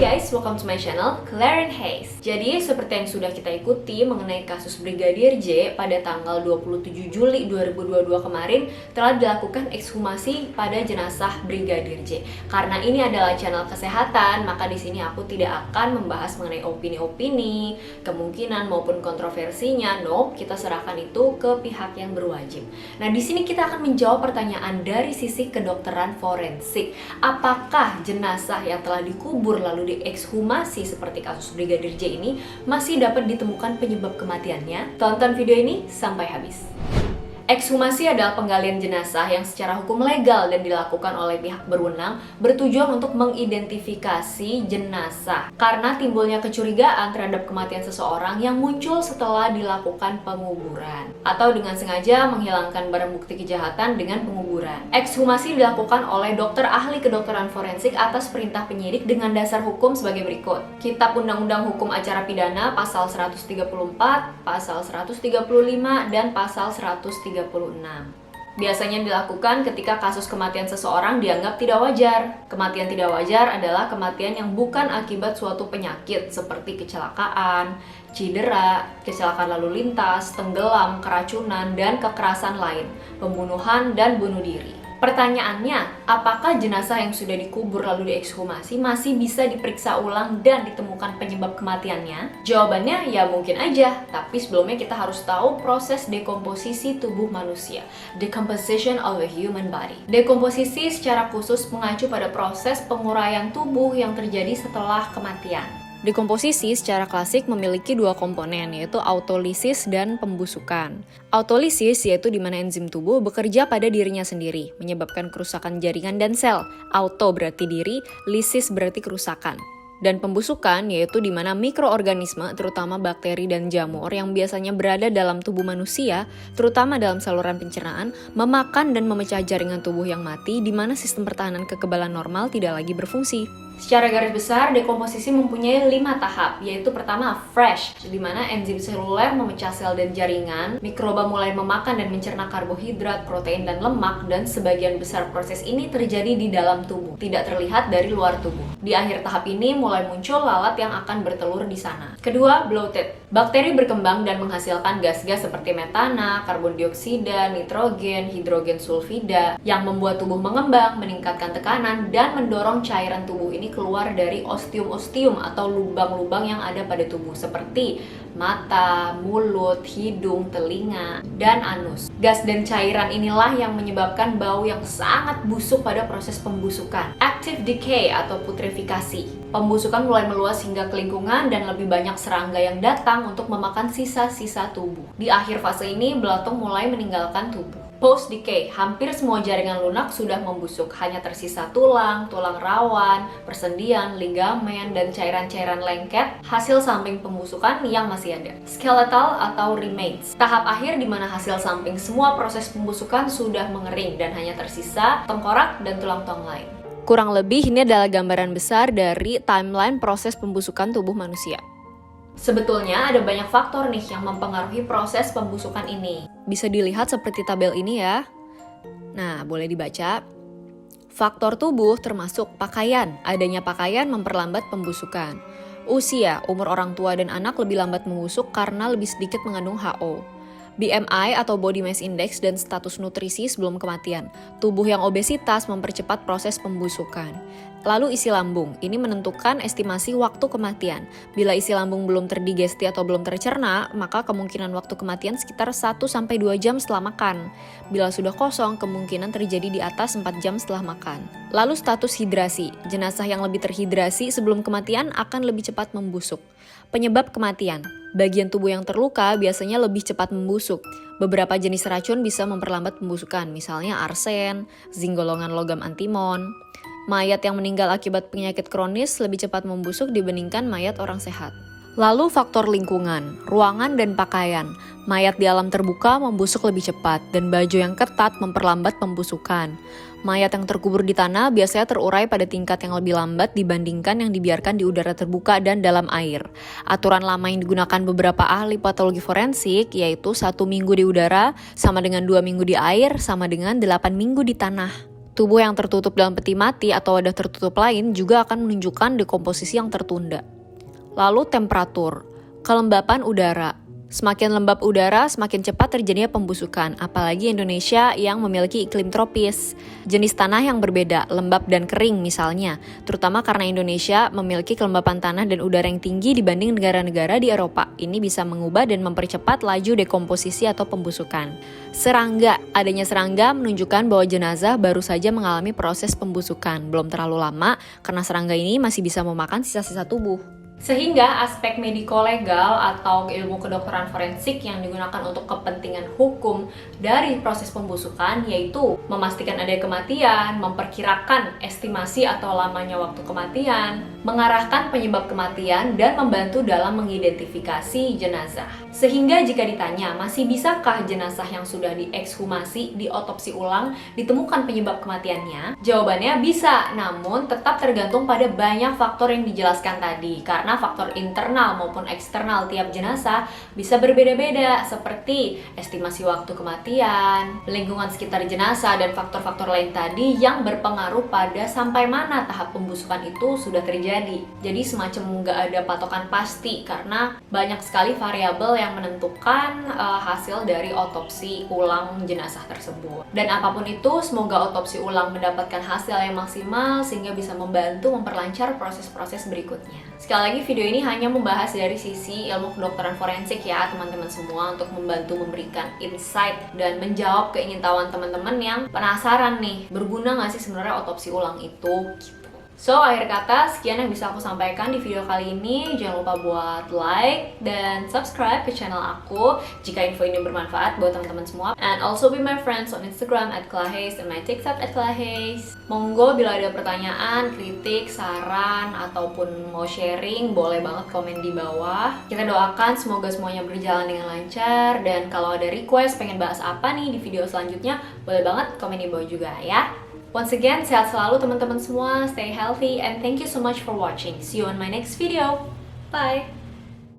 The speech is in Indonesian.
guys, welcome to my channel, Claire and Hayes. Jadi seperti yang sudah kita ikuti mengenai kasus Brigadir J pada tanggal 27 Juli 2022 kemarin telah dilakukan ekshumasi pada jenazah Brigadir J. Karena ini adalah channel kesehatan, maka di sini aku tidak akan membahas mengenai opini-opini, kemungkinan maupun kontroversinya. Nope, kita serahkan itu ke pihak yang berwajib. Nah, di sini kita akan menjawab pertanyaan dari sisi kedokteran forensik. Apakah jenazah yang telah dikubur lalu diekshumasi seperti kasus Brigadir J ini masih dapat ditemukan penyebab kematiannya? Tonton video ini sampai habis. Ekshumasi adalah penggalian jenazah yang secara hukum legal dan dilakukan oleh pihak berwenang bertujuan untuk mengidentifikasi jenazah karena timbulnya kecurigaan terhadap kematian seseorang yang muncul setelah dilakukan penguburan atau dengan sengaja menghilangkan barang bukti kejahatan dengan penguburan. Ekshumasi dilakukan oleh dokter ahli kedokteran forensik atas perintah penyidik dengan dasar hukum sebagai berikut. Kitab Undang-Undang Hukum Acara Pidana pasal 134, pasal 135, dan pasal 136. Biasanya dilakukan ketika kasus kematian seseorang dianggap tidak wajar. Kematian tidak wajar adalah kematian yang bukan akibat suatu penyakit seperti kecelakaan, cedera, kecelakaan lalu lintas, tenggelam, keracunan, dan kekerasan lain, pembunuhan, dan bunuh diri. Pertanyaannya, apakah jenazah yang sudah dikubur lalu diekshumasi masih bisa diperiksa ulang dan ditemukan penyebab kematiannya? Jawabannya ya mungkin aja, tapi sebelumnya kita harus tahu proses dekomposisi tubuh manusia. Decomposition of a human body. Dekomposisi secara khusus mengacu pada proses penguraian tubuh yang terjadi setelah kematian. Dekomposisi secara klasik memiliki dua komponen, yaitu autolisis dan pembusukan. Autolisis yaitu di mana enzim tubuh bekerja pada dirinya sendiri, menyebabkan kerusakan jaringan dan sel. Auto berarti diri, lisis berarti kerusakan. Dan pembusukan yaitu di mana mikroorganisme, terutama bakteri dan jamur yang biasanya berada dalam tubuh manusia, terutama dalam saluran pencernaan, memakan dan memecah jaringan tubuh yang mati di mana sistem pertahanan kekebalan normal tidak lagi berfungsi. Secara garis besar, dekomposisi mempunyai 5 tahap, yaitu pertama fresh, di mana enzim seluler memecah sel dan jaringan, mikroba mulai memakan dan mencerna karbohidrat, protein, dan lemak, dan sebagian besar proses ini terjadi di dalam tubuh, tidak terlihat dari luar tubuh. Di akhir tahap ini mulai muncul lalat yang akan bertelur di sana. Kedua, bloated. Bakteri berkembang dan menghasilkan gas-gas seperti metana, karbon dioksida, nitrogen, hidrogen sulfida, yang membuat tubuh mengembang, meningkatkan tekanan, dan mendorong cairan tubuh ini keluar dari ostium-ostium atau lubang-lubang yang ada pada tubuh seperti mata, mulut, hidung, telinga, dan anus. Gas dan cairan inilah yang menyebabkan bau yang sangat busuk pada proses pembusukan. Active decay atau putrefikasi. Pembusukan mulai meluas hingga ke lingkungan dan lebih banyak serangga yang datang untuk memakan sisa-sisa tubuh. Di akhir fase ini, belatung mulai meninggalkan tubuh. Post-decay, hampir semua jaringan lunak sudah membusuk, hanya tersisa tulang, tulang rawan, persendian, ligamen, dan cairan-cairan lengket hasil samping pembusukan yang masih ada. Skeletal atau remains, tahap akhir di mana hasil samping semua proses pembusukan sudah mengering dan hanya tersisa tengkorak dan tulang tong lain. Kurang lebih ini adalah gambaran besar dari timeline proses pembusukan tubuh manusia. Sebetulnya ada banyak faktor nih yang mempengaruhi proses pembusukan ini. Bisa dilihat seperti tabel ini ya. Nah, boleh dibaca. Faktor tubuh termasuk pakaian. Adanya pakaian memperlambat pembusukan. Usia, umur orang tua dan anak lebih lambat membusuk karena lebih sedikit mengandung HO. BMI atau Body Mass Index dan status nutrisi sebelum kematian. Tubuh yang obesitas mempercepat proses pembusukan. Lalu isi lambung, ini menentukan estimasi waktu kematian. Bila isi lambung belum terdigesti atau belum tercerna, maka kemungkinan waktu kematian sekitar 1-2 jam setelah makan. Bila sudah kosong, kemungkinan terjadi di atas 4 jam setelah makan. Lalu status hidrasi, jenazah yang lebih terhidrasi sebelum kematian akan lebih cepat membusuk. Penyebab kematian, bagian tubuh yang terluka biasanya lebih cepat membusuk. Beberapa jenis racun bisa memperlambat pembusukan, misalnya arsen, zinc golongan logam antimon. Mayat yang meninggal akibat penyakit kronis lebih cepat membusuk dibandingkan mayat orang sehat. Lalu faktor lingkungan, ruangan dan pakaian. Mayat di alam terbuka membusuk lebih cepat dan baju yang ketat memperlambat pembusukan. Mayat yang terkubur di tanah biasanya terurai pada tingkat yang lebih lambat dibandingkan yang dibiarkan di udara terbuka dan dalam air. Aturan lama yang digunakan beberapa ahli patologi forensik yaitu 1 minggu di udara sama dengan 2 minggu di air sama dengan 8 minggu di tanah. Tubuh yang tertutup dalam peti mati atau wadah tertutup lain juga akan menunjukkan dekomposisi yang tertunda. Lalu temperatur, kelembapan udara. Semakin lembab udara, semakin cepat terjadinya pembusukan, apalagi Indonesia yang memiliki iklim tropis. Jenis tanah yang berbeda, lembab dan kering misalnya, terutama karena Indonesia memiliki kelembapan tanah dan udara yang tinggi dibanding negara-negara di Eropa. Ini bisa mengubah dan mempercepat laju dekomposisi atau pembusukan. Serangga, adanya serangga menunjukkan bahwa jenazah baru saja mengalami proses pembusukan, belum terlalu lama karena serangga ini masih bisa memakan sisa-sisa tubuh. Sehingga aspek mediko-legal atau ilmu kedokteran forensik yang digunakan untuk kepentingan hukum dari proses pembusukan yaitu memastikan adanya kematian, memperkirakan estimasi atau lamanya waktu kematian, mengarahkan penyebab kematian, dan membantu dalam mengidentifikasi jenazah. Sehingga jika ditanya, masih bisakah jenazah yang sudah diekshumasi, diotopsi ulang, ditemukan penyebab kematiannya? Jawabannya bisa, namun tetap tergantung pada banyak faktor yang dijelaskan tadi, karena faktor internal maupun eksternal tiap jenazah bisa berbeda-beda, seperti estimasi waktu kematian, lingkungan sekitar jenazah, dan faktor-faktor lain tadi yang berpengaruh pada sampai mana tahap pembusukan itu sudah terjadi. Jadi semacam nggak ada patokan pasti karena banyak sekali variabel yang menentukan hasil dari otopsi ulang jenazah tersebut. Dan apapun itu, semoga otopsi ulang mendapatkan hasil yang maksimal sehingga bisa membantu memperlancar proses-proses berikutnya. Sekali lagi, video ini hanya membahas dari sisi ilmu kedokteran forensik ya teman-teman semua, untuk membantu memberikan insight dan menjawab keingintahuan teman-teman yang penasaran nih, berguna nggak sih sebenarnya otopsi ulang itu? So, akhir kata, sekian yang bisa aku sampaikan di video kali ini. Jangan lupa buat like dan subscribe ke channel aku jika info ini bermanfaat buat teman-teman semua. And also be my friends on Instagram @klaheis and my TikTok @klaheis. Monggo bila ada pertanyaan, kritik, saran, ataupun mau sharing, boleh banget komen di bawah. Kita doakan semoga semuanya berjalan dengan lancar. Dan kalau ada request pengen bahas apa nih di video selanjutnya, boleh banget komen di bawah juga ya. Once again, sehat selalu teman-teman semua, stay healthy, and thank you so much for watching. See you on my next video. Bye!